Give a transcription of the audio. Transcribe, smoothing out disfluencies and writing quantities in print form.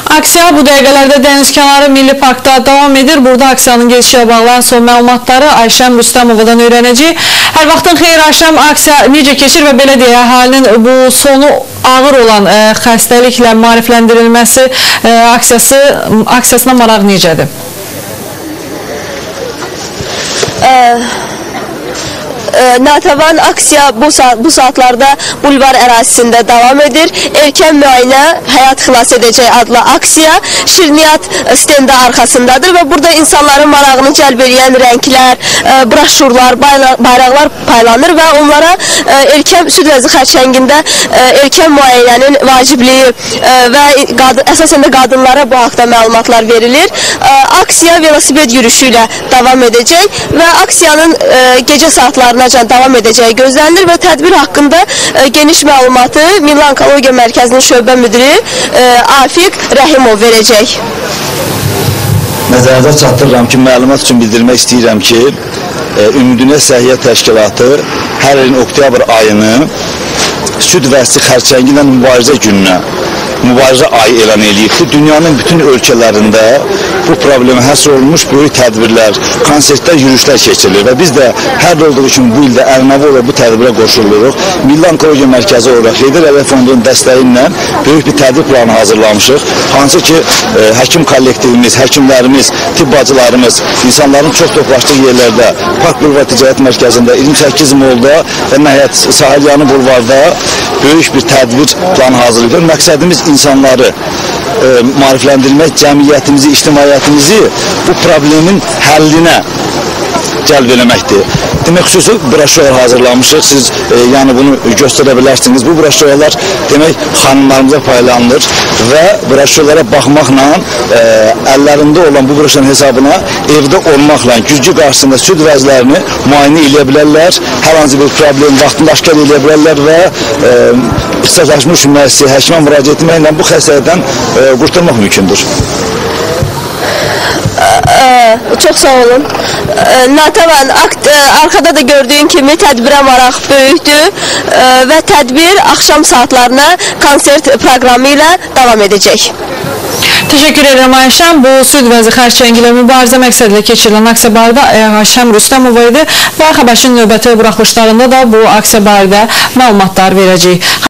Aksiya bu dəqiqələrdə Dənizkənarı Milli Parkda davam edir. Burada aksiyanın gedişiyə bağlı son məlumatları Ayşəm Rüstəmovadan öyrənəcəyik. Hər vaxtın xeyir Ayşəm, aksiya necə keçir və belə deyə əhalinin bu sonu ağır olan xəstəliklə maarifləndirilməsi aksiyasına maraq necədir? Natəvan aksiya bu saatlarda bulvar ərazisində davam edir. Erkən müayinə həyat xilas edəcək adlı aksiya Şirniyyat stendi arxasındadır və burada insanların marağını cəlb edən rənglər, broşurlar, bayraqlar paylanır və onlara erkən süd vəzi xərçəngində erkən müayinənin vacibliyi və əsasən də qadınlara bu haqda məlumatlar verilir. Aksiya velosiped yürüyüşü ilə davam edəcək və aksiyanın gecə saatlarına davam edəcəyi gözlənilir və tədbir haqqında geniş məlumatı Milli Onkologiya Mərkəzinin şöbə müdiri Afiq Rəhimov verəcək. Nəzərinizə çatdırıram ki, məlumat üçün bildirmək istəyirəm ki, Ümumdünya Səhiyyə Təşkilatı hər ilin oktyabr ayını süd vəzi xərçəngi ilə mübarizə gününə, mübarizə ayı elan edilib. Dünyanın bütün ölkələrində bu problemə həsr olunmuş böyük tədbirlər, konsertlər, yürüyüşlər keçirilir və biz də hər olduğu üçün bu ildə ənənəvi olaraq bu tədbirə qoşuluruq. Milli Onkologiya Mərkəzi olaraq Heydər Əliyev Fondunun dəstəyi ilə böyük bir tədbir planı hazırlamışıq. Hansı ki, həkim kollektivimiz, həkimlərimiz, tibb bacılarımız, insanların çox toplaşdığı yerlərdə, Park Bulvar Ticarət Mərkəzində, 28 Molda və nəhayət Sahilyanı Bulvarda böyük bir tədbir planı hazırlayır. Məqsədimiz insanları maarifləndirmək, cəmiyyətimizi, ictimaiyyətimizi bu problemin həllinə cəlb eləməkdir. Demək, xüsusi broşurlar hazırlamışıq. Siz yəni bunu göstərə bilərsiniz. Bu broşurlar demək xanımlarımıza paylanılır və broşurlara baxmaqla əllərində olan bu broşurun hesabına evdə olmaqla güzgü qarşısında süd vəzlərini müayinə edə bilərlər. Hər hansı bir problem vaxtında aşkar edə bilərlər və ixtisaslaşmış müəssisə həkimə müraciət etməklə bu xəstəlikdən qurtulmaq mümkündür. Çox sağ olun. Natəvan, arkada da gördüyün kimi tədbirə maraq böyükdür və tədbir axşam saatlarına konsert proqramı ilə davam edəcək. Təşəkkür edirəm Ayşəm. Bu süd vəzi xərçəngi ilə mübarizə məqsədilə keçirilən aksiya barədə Ayşəm Rüstəmova idi və xəbərin növbəti buraxılışlarında da bu aksiya barədə məlumatlar verəcəyik.